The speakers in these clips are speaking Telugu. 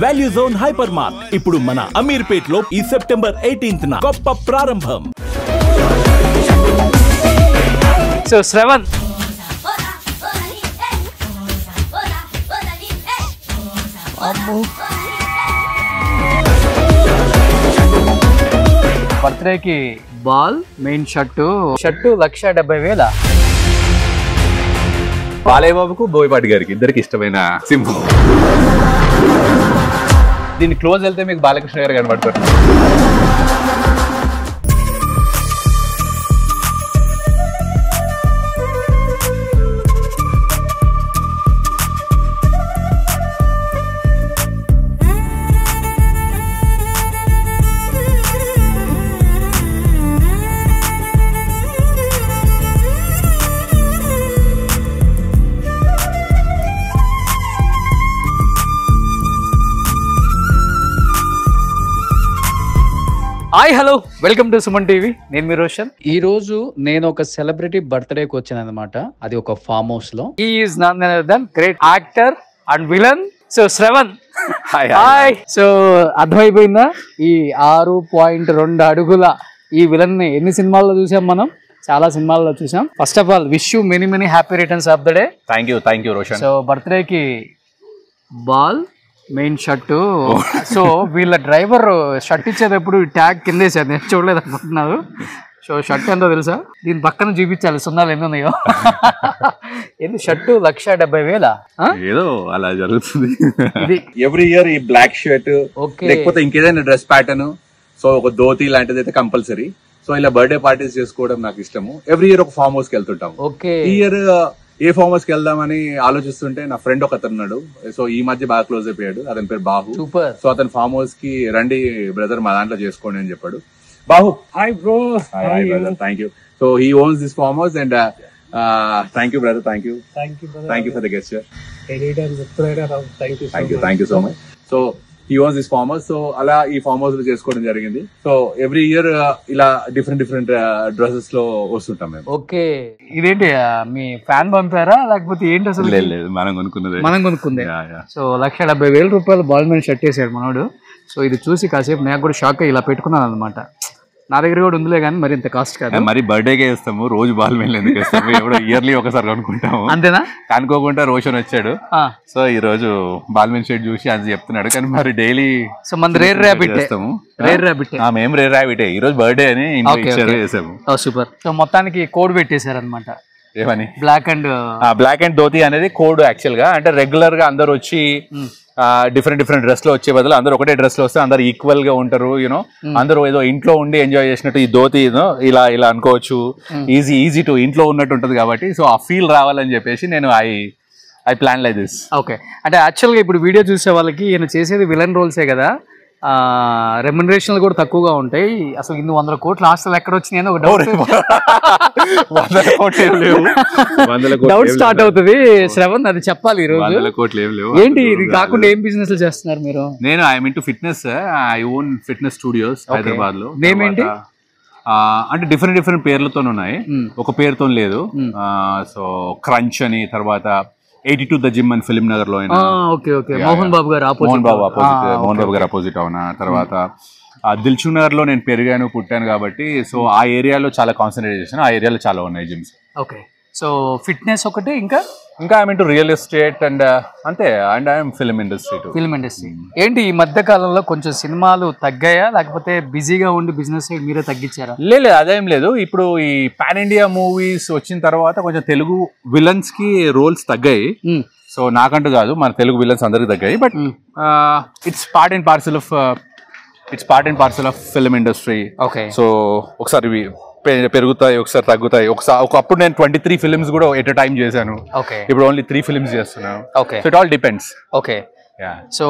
వాల్యూ జోన్ హైపర్ మార్ట్ ఇప్పుడు మన అమీర్పేట్ లో ఈ సెప్టెంబర్ 18th గొప్ప ప్రారంభం. సో శ్రవణ్ బర్త్డేకి బాల్ మెయిన్ షర్టు 1,70,000. బాలయ్య బాబుకు బోయపాటి గారికి ఇద్దరికి ఇష్టమైన సింహం. దీన్ని క్లోజ్ వెళ్తే మీకు బాలకృష్ణ గారు కనబడతారు. Hi hello welcome to Suman TV. నేను మీ రోషన్. ఈ రోజు నేను ఒక సెలబ్రిటీ బర్త్డేకి వచ్చాను అనమాట. అది ఒక ఫామ్ హౌస్ లో. He is none other than great actor and villain. So Shravan hi. So అర్థమైపోయిందా? ఈ 6.2 అడుగుల ఈ విలన్ ని ఎన్ని సినిమాల్లో చూసాం మనం? చాలా సినిమాల్లో చూసాం. First of all wish you many happy returns of the day. Thank you Roshan. So బర్త్డేకి బాల్ మెయిన్ షర్టు. సో వీళ్ళ డ్రైవర్ షర్ట్ ఇచ్చేటప్పుడు ట్యాగ్ కింద వేసారు, నేను చూడలేదు అనుకుంటున్నారు. సో షర్ట్ ఎంతో తెలుసా? దీని పక్కన చూపించాలి సున్నాలు ఎన్ని ఉన్నాయో. ఏంది షర్టు 1,70,000? ఏదో అలా జరుగుతుంది ఎవ్రీ ఇయర్. ఈ బ్లాక్ షర్ట్ లేకపోతే ఇంకేదైనా డ్రెస్ ప్యాటర్న్, సో ఒక ధోతి లాంటిది అయితే కంపల్సరీ. సో ఇలా బర్త్డే పార్టీస్ చేసుకోవడం నాకు ఇష్టము. ఎవ్రీ ఇయర్ ఒక ఫామ్ హౌస్ కి వెళ్తుంటాం. ఈ ఇయర్ ఏ ఫామ్ హౌస్ కి వెళ్దామని ఆలోచిస్తుంటే నా ఫ్రెండ్ ఒక అతను ఉన్నాడు. సో ఈ మధ్య బాగా క్లోజ్ అయిపోయాడు. అతని పేరు బాహు. సో అతను ఫామ్ హౌస్ కి రండి బ్రదర్ మా దాంట్లో చేసుకోండి అని చెప్పాడు. బాహు hi bro. Hi brother, thank you. So he ones this farm house and thank you brother. Thank you for the gesture. Thank you so much. So he owns this farm house. So అలా ఈ ఫార్మ్ హౌస్ లో చేసుకోవడం జరిగింది. సో ఎవ్రీ ఇయర్ ఇలా డిఫరెంట్ డ్రెస్సెస్ లో వస్తుంటాం మేము. ఓకే, ఇదేంటి మీ ఫ్యాన్ పంపారా లేకపోతే ఏంటి అసలు? లేదు, మనం కొనుక్కుందే. సో 1,70,000 రూపాయలు బాల్ మీద షర్ట్ వేసాడు మనోడు. సో ఇది చూసి కాసేపు నాకు కూడా షాక్ అయ్యి ఇలా పెట్టుకున్నాను అనమాట. నా దగ్గర కూడా ఉందిలే కానీ మరి ఇంత కాస్ట్ కాదు. మరి బర్త్డేకే వేస్తాము, రోజు బాల్ మీద ఎందుకు వేస్తాము? ఎప్పుడో ఇయర్లీ ఒకసారి కొనుక్కుంటాము. అంతేనా? అనుకోకుండా రోషన్ వచ్చాడు. సో ఈ రోజు బాల్ మీద షర్ట్ చూసి అది చెప్తున్నాడు. కానీ మరి డైలీ సో మన రేర్ ర్యాబిట్ వేస్తాము. మేము రేర్ ర్యాబిటే. ఈ రోజు బర్త్డే అని ఇంట్లో వేసాము. సూపర్. సో మొత్తానికి కోడ్ పెట్టేశారు అనమాట. ఏమని? బ్లాక్ అండ్ ధోతి అనేది కోడ్ యాక్చువల్ గా. అంటే రెగ్యులర్ గా అందరు వచ్చి డిఫరెంట్ డ్రెస్ లో వచ్చే బదులు అందరూ ఒకటే డ్రెస్ లో వస్తే అందరు ఈక్వల్ గా ఉంటారు. యూనో అందరూ ఏదో ఇంట్లో ఉండి ఎంజాయ్ చేసినట్టు ఈ ధోతి ఇలా అనుకోవచ్చు. ఈజీ టు ఇంట్లో ఉన్నట్టు ఉంటది కాబట్టి సో ఆ ఫీల్ రావాలని చెప్పేసి నేను I plan like this. Okay, అంటే యాక్చువల్ గా ఇప్పుడు వీడియో చూసే వాళ్ళకి ఈయన చేసేది విలన్ రోల్సే కదా, రెమ్యునరేషన్లు కూడా తక్కువగా ఉంటాయి. అసలు 100 కోట్లు ఆస్తులు ఎక్కడ వచ్చినాయని ఒక డౌట్ స్టార్ట్ అవుతుంది. శ్రవణ్ అది చెప్పాలి ఈ రోజు. ఏంటి ఇది కాకుండా ఏం బిజినెస్ చేస్తున్నారు మీరు? నేను I'm into fitness. I own fitness studios Hyderabad లో. నేమ్ ఏంటి? అంటే డిఫరెంట్ పేర్లతో ఉన్నాయి, ఒక పేరుతో లేదు. సో క్రంచ్ అని, తర్వాత 82 ద జిమ్ అని ఫిలిం నగర్ లో మోహన్ బాబు గారు అపోజిట్ అవునా. తర్వాత దిల్సుఖ్ నగర్ లో నేను పెరిగాను పుట్టాను కాబట్టి సో ఆ ఏరియాలో చాలా కాన్సన్ట్రేట్ చేశాను. ఆ ఏరియాలో చాలా ఉన్నాయి జిమ్స్. ఓకే, సో ఫిట్నెస్ ఒకటి, ఇంకా I'm into real estate and అంతే. And I'm film industry. ఏంటి ఈ మధ్య కాలంలో కొంచెం సినిమాలు తగ్గాయా లేకపోతే బిజీగా ఉండి బిజినెస్ మీరే తగ్గించారా? లేదు, అదేం లేదు. ఇప్పుడు ఈ పాన్ ఇండియా మూవీస్ వచ్చిన తర్వాత కొంచెం తెలుగు విలన్స్ కి రోల్స్ తగ్గాయి. సో నాకంటూ కాదు, మన తెలుగు విలన్స్ అందరికి తగ్గాయి. But it's part and parcel of film industry. Okay, so ఒకసారి పెరుగుతాయి, ఒకసారి తగ్గుతాయి. ఒకప్పుడు నేను 23 ఫిల్మ్స్ కూడా ఎట్ ఎ టైం చేశాను. ఇప్పుడు ఓన్లీ 3 ఫిల్మ్స్ చేస్తున్నాను. So it all depends. Okay, so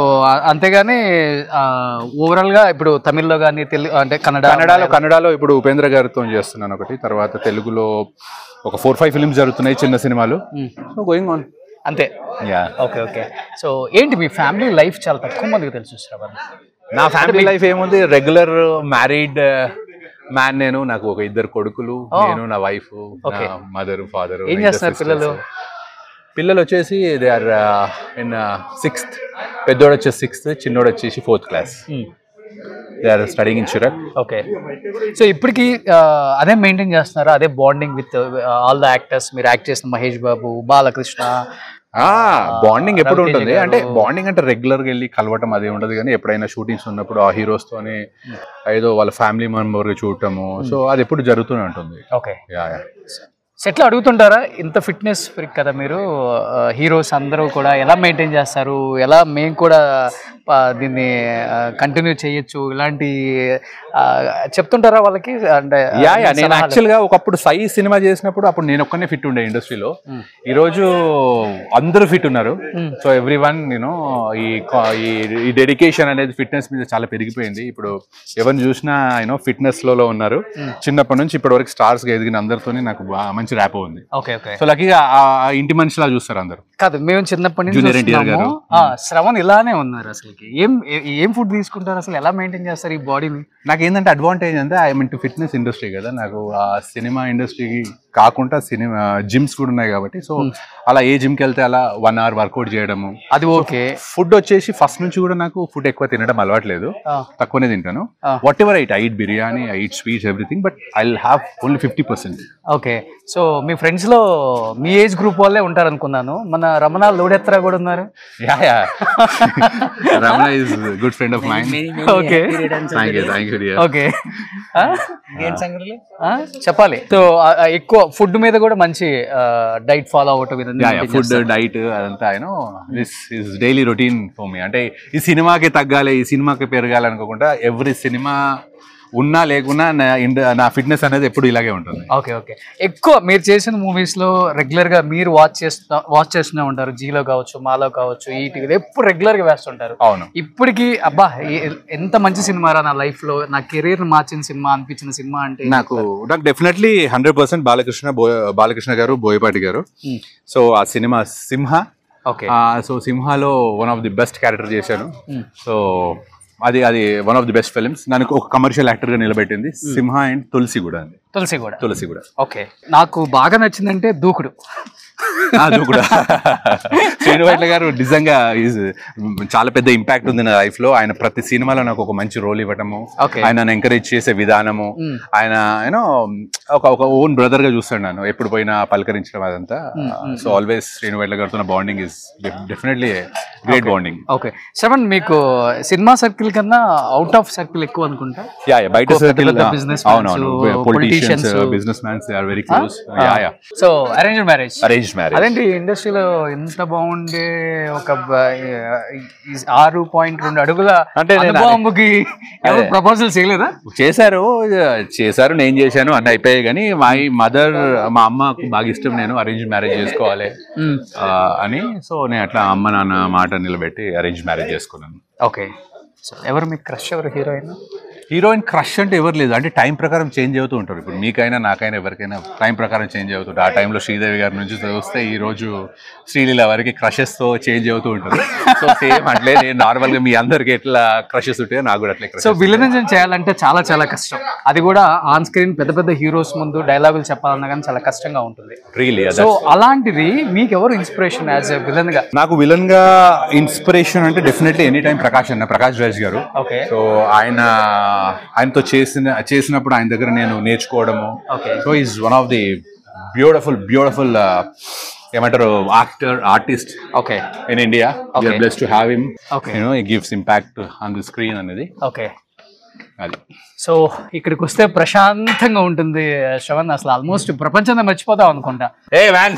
అంతేగాని ఓవరాల్ గా ఇప్పుడు తమిళ్లో కానీ తెలుగు అంటే కన్నడలో ఇప్పుడు ఉపేంద్ర గారితో చేస్తున్నాను ఒకటి. తర్వాత తెలుగులో ఒక 4-5 ఫిల్మ్స్ జరుగుతున్నాయి, చిన్న సినిమాలు. సో గోయింగ్ ఆన్ అంతే. ఓకే. సో ఏంటి మీ ఫ్యామిలీ లైఫ్ చాలా తక్కువ మందికి తెలుసు శ్రవణ్. నా ఫ్యామిలీ లైఫ్ ఏముంది, రెగ్యులర్ మ్యారీడ్ మ్యాన్. నేను నాకు ఒక 2 కొడుకులు, నేను నా వైఫ్, మదర్ ఫాదర్. ఏం చేస్తున్నారు పిల్లలు? పిల్లలు వచ్చేసి దే ఆర్ ఇన్ 6th, పెద్దోడు వచ్చేసి 6th, చిన్నోడు వచ్చేసి 4th class. They are studying in షిరక్. ఓకే. సో ఇప్పటికి అదే మెయింటైన్ చేస్తున్నారా, అదే bonding with all the actors? మీరు యాక్ట్ చేసిన మహేష్ బాబు, బాలకృష్ణ, బాండింగ్ ఎప్పుడు ఉంటుంది అంటే బాండింగ్ అంటే రెగ్యులర్గా వెళ్ళి కలవటం అది ఉండదు, కానీ ఎప్పుడైనా షూటింగ్స్ ఉన్నప్పుడు ఆ హీరోస్తోనే ఏదో వాళ్ళ ఫ్యామిలీ మెంబర్ చూడటము, సో అది ఎప్పుడు జరుగుతూనే ఉంటుంది. ఓకే. సెట్లో అడుగుతుంటారా, ఇంత ఫిట్నెస్ ఫ్రీక్ కదా మీరు, హీరోస్ అందరూ కూడా ఎలా మెయింటైన్ చేస్తారు, ఎలా మేము కూడా దీన్ని కంటిన్యూ చేయొచ్చు, ఇలాంటి చెప్తుంటారా వాళ్ళకి? అంటే నేను యాక్చువల్గా ఒకప్పుడు సై సినిమా చేసినప్పుడు అప్పుడు నేను ఒక్కనే ఫిట్ ఉండే ఇండస్ట్రీలో. ఈరోజు అందరూ ఫిట్ ఉన్నారు. సో ఎవ్రీ వన్ యూనో ఈ డెడికేషన్ అనేది ఫిట్నెస్ మీద చాలా పెరిగిపోయింది. ఇప్పుడు ఎవరిని చూసినా యూనో ఫిట్నెస్ లో ఉన్నారు. చిన్నప్పటి నుంచి ఇప్పటి వరకు స్టార్స్ గా ఎదిగిన అందరితోనే నాకు మంచి ర్యాప్ ఉంది. సో లక్కీగా ఇంటి మనిషిలా చూస్తారు అందరు. కాదు, మేము చిన్నప్పటి నుంచి జూనియర్ ఎన్టీఆర్ గారు, శ్రవణ్ ఇలానే ఉన్నారు. అసలు ఏం ఫుడ్ తీసుకుంటారు, అసలు ఎలా మెయింటైన్ చేస్తారు ఈ బాడీని? నాకు ఏంటంటే అడ్వాంటేజ్ అంటే I mean to fitness industry కదా, నాకు ఆ సినిమా ఇండస్ట్రీకి కాకుండా సినిమా జిమ్స్ కూడా ఉన్నాయి కాబట్టి, సో అలా ఏ జిమ్కి వెళ్తే అలా 1 hour వర్కౌట్ చేయడము అది ఓకే. ఫుడ్ వచ్చేసి ఫస్ట్ నుంచి కూడా నాకు ఫుడ్ ఎక్కువ తినడం అలవాట్లేదు, తక్కువనే తింటాను. What ever I eat biryani, I eat sweets, everything, but I will have only 50%. Okay. So me friends లో మీ ఏజ్ గ్రూప్ వాళ్ళే ఉంటారు అనుకున్నాను. మన రమణ లోడెత్రా కూడా ఉన్నారు. Ramana is good friend of mind. Okay, okay. చెప్పాలి. సో ఎక్కువ ఫుడ్ మీద కూడా మంచి డైట్ ఫాలో అవటం, ఫుడ్ డైట్ అదంతా this is daily routine for me. అంటే ఈ సినిమాకి తగ్గాలి, ఈ సినిమాకి పెరగాలి అనుకోకుండా ఎవ్రీ సినిమా ఉన్నా లేకున్నా నా ఫిట్నెస్ అనేది ఎప్పుడు ఇలాగే ఉంటుంది. Okay, okay. ఎక్కువ మీరు చేసిన మూవీస్ లో రెగ్యులర్ గా మీరు వాచ్ చేస్తూనే ఉంటారు. జీలో కావచ్చు, మాలో కావచ్చు, ఈ టీవీలో ఎప్పుడు రెగ్యులర్ గా వేస్తుంటారు. అవును. ఇప్పటికి అబ్బా ఎంత మంచి సినిమా రా, నా లైఫ్ లో నా కెరీర్ మార్చిన సినిమా అనిపించిన సినిమా అంటే నాకు డెఫినెట్లీ 100% బాలకృష్ణ గారు, బోయపాటి గారు. సో ఆ సినిమా సింహ. ఓకే. సో సింహాలో one of the best character చేశాను. సో అది one of the best films. నన్ను ఒక కమర్షియల్ యాక్టర్ గా నిలబెట్టింది సింహ అండ్ తులసి కూడా. ఓకే. నాకు బాగా నచ్చిందంటే దూకుడు. శ్రీను వైట్ల గారు నిజంగా చాలా పెద్ద ఇంపాక్ట్ ఉంది నా లైఫ్ లో. ఆయన ప్రతి సినిమాలో నాకు ఒక మంచి రోల్ ఇవ్వటము, ఆయన ఎంకరేజ్ చేసే విధానము, ఆయన ఒక ఓన్ బ్రదర్ గా చూస్తాను నన్ను ఎప్పుడు పోయినా పలకరించడం అదంతా. సో ఆల్వేస్ శ్రీను వైట్ల గారితో bonding is definitely great bonding. Okay. Sravan, మీకు సినిమా సర్కిల్ కన్నా అవుట్ ఆఫ్ సర్కిల్ ఎక్కువ అనుకుంటా. బయట సర్కిల్, అవునవును, politicians, business mans, they are very close. So arranged marriage. అదేంటి ఇండస్ట్రీలో ఎంత బాగుండే ఒక 6.2 అడుగుల అంటే అనుభవంకి ఎవరు ప్రపోజల్ చేయలేదా? చేశారు, నేను చేశాను అన్నీ అయిపోయాయి. కానీ మా అమ్మకు బాగా ఇష్టం నేను అరేంజ్ మ్యారేజ్ చేసుకోవాలి అని. సో నేను అట్లా అమ్మ నాన్న మాట నిలబెట్టి అరేంజ్ మ్యారేజ్ చేసుకున్నాను. ఓకే. సో ఎవరు మీకు క్రష్, ఎవరు హీరోయిన్ క్రష్ అంటే ఎవరు లేదు. అంటే టైం ప్రకారం చేంజ్ అవుతూ ఉంటారు. ఇప్పుడు మీకైనా నాకైనా ఎవరికైనా టైం ప్రకారం చేంజ్ అవుతుంటారు. ఆ టైంలో శ్రీదేవి గారి నుంచి వస్తే ఈ రోజు శ్రీలీల వరకు క్రషెస్ తో చేంజ్ అవుతూ ఉంటుంది. సో సేమ్ అట్లే నేను నార్మల్ గా మీ అందరికి ఎట్లా క్రషెస్ ఉంటాయో నాకు కూడా అట్లే. సో విలనిజం చేయాలంటే చాలా చాలా కష్టం. అది కూడా ఆన్ స్క్రీన్ పెద్ద పెద్ద హీరోస్ ముందు డైలాగులు చెప్పాలన్నా కానీ చాలా కష్టంగా ఉంటుంది. రియల్లీ. సో అలాంటిది మీకు ఎవరు ఇన్స్పిరేషన్ యాజ్ ఎ విలన్ గా? నాకు విలన్ గా ఇన్స్పిరేషన్ అంటే definitely any time Prakash Raj garu. So ఆయనతో చేసినప్పుడు ఆయన దగ్గర నేను నేర్చుకోవడము. So is one of the beautiful ఏమంటారు artist in India. We are blessed to have him. He gives impact on the screen అనేది. ఓకే. అది సో ఇక్కడికి వస్తే ప్రశాంతంగా ఉంటుంది శ్రవణ్. అసలు ఆల్మోస్ట్ ప్రపంచాన్ని మర్చిపోతాం అనుకుంటా. Hey man.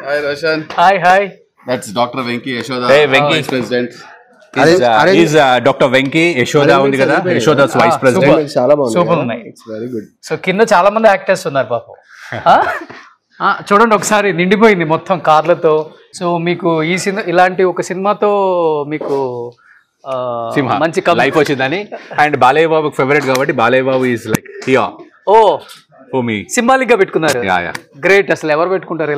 Hi Roshan. Hi. That's Dr. Venki Yashoda. Hey Venki. Vice President. He's Dr. Venki Yashoda ఉంది కదా, Yashoda's Vice President. చాలా బాగుంది. సూపర్ ఉన్నాయి. It's very good. సో కింద చాలా మంది యాక్టర్స్ ఉన్నారు పాపం. చూడండి ఒకసారి నిండిపోయింది మొత్తం కార్లతో. సో మీకు ఈ సినిమా ఇలాంటి ఒక సినిమాతో మీకు మంచి లైఫ్ వచ్చిందని. అండ్ బాలయ్య బాబు ఫేవరెట్ కాబట్టి Balayya Babu is like symbolic గా పెట్టుకున్నారు. గ్రేట్. అసలు ఎవరు పెట్టుకుంటారు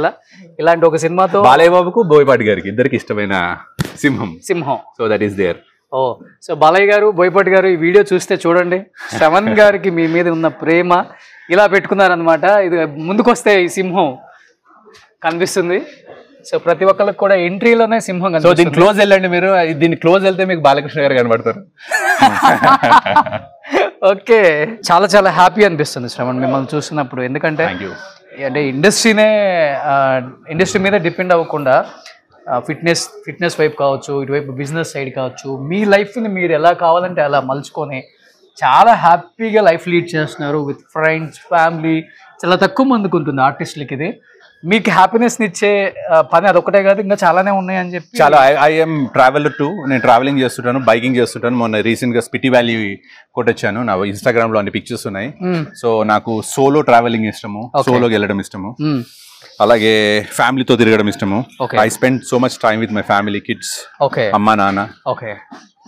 ఇలాంటి ఒక సినిమాతో? బాలయ్య బాబుకు బోయపాటి గారికి ఇద్దరికి ఇష్టమైన సింహం. So that is there. So Balayya గారు, బోయపాటి గారు ఈ వీడియో చూస్తే చూడండి, శ్రవణ్ గారికి మీ మీద ఉన్న ప్రేమ ఇలా పెట్టుకున్నారనమాట. ఇది ముందుకొస్తే ఈ సింహం కనిపిస్తుంది. సో ప్రతి ఒక్కరికి కూడా ఎంట్రీలోనే సింహం సో దీని క్లోజ్ వెళ్ళండి మీరు, దీని క్లోజ్ వెళ్తే మీకు బాలకృష్ణ గారు కనబడతారు. ఓకే, చాలా చాలా హ్యాపీ అనిపిస్తుంది శ్రవణ్ మిమ్మల్ని చూసినప్పుడు. ఎందుకంటే అంటే ఇండస్ట్రీ మీద డిపెండ్ అవ్వకుండా ఫిట్నెస్ వైపు కావచ్చు, ఇటువైపు బిజినెస్ సైడ్ కావచ్చు, మీ లైఫ్ని మీరు ఎలా కావాలంటే అలా మలుచుకొని చాలా హ్యాపీగా లైఫ్ లీడ్ చేస్తున్నారు విత్ ఫ్రెండ్స్, ఫ్యామిలీ. చాలా తక్కువ మందికి ఉంటుంది ఆర్టిస్టులకి ఇది. మీకు హ్యాపీనెస్ ఇచ్చే పని అదొకటే కాదు, ఇంకా చాలానే ఉన్నాయి అని చెప్పి. చాలా ఐఎమ్ ట్రావెలర్ టు, నేను ట్రావెలింగ్ చేస్తుంటాను, బైకింగ్ చేస్తుంటాను. మొన్న రీసెంట్ గా స్పిటి వ్యాలీ కొట్టొచ్చాను. నా ఇన్స్టాగ్రామ్ లో అన్ని పిక్చర్స్ ఉన్నాయి. సో నాకు సోలో ట్రావెలింగ్ ఇష్టము, సోలోకి వెళ్ళడం ఇష్టము, అలాగే ఫ్యామిలీతో తిరగడం ఇష్టము. I spend so much time with my family, kids, అమ్మా నాన్న,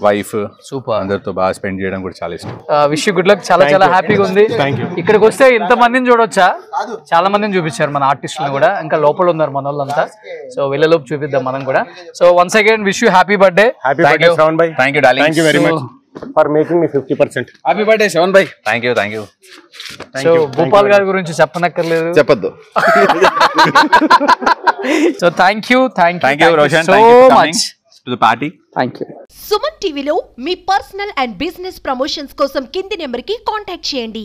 వైఫ్, సూపర్, అందరితో బాగా స్పెండ్ చేయడం కూడా చాలా ఇష్టం. Wish you good luck. చాలా చాలా హ్యాపీగా ఉంది. ఇక్కడికి వస్తే ఇంత మందిని చూడొచ్చా? చాలా మందిని చూపించారు మన ఆర్టిస్టులను కూడా, ఇంకా లోపల ఉన్నారు మన వాళ్ళంతా. సో వెళ్ళలోపు చూపిద్దాం మనం కూడా. So once again wish you happy birthday. Thank you darling. Thank you very much for making me 50%. Happy birthday Shravan Bhai. Thank you. So Bhupal గారి గురించి చెప్పనక్కర్లేదు, చెప్పొద్దు. So thank you Roshan so much to the party. Thank you. Suman టీవీలో మీ పర్సనల్ అండ్ బిజినెస్ ప్రమోషన్స్ కోసం కింది నెంబర్కి కాంటాక్ట్ చేయండి.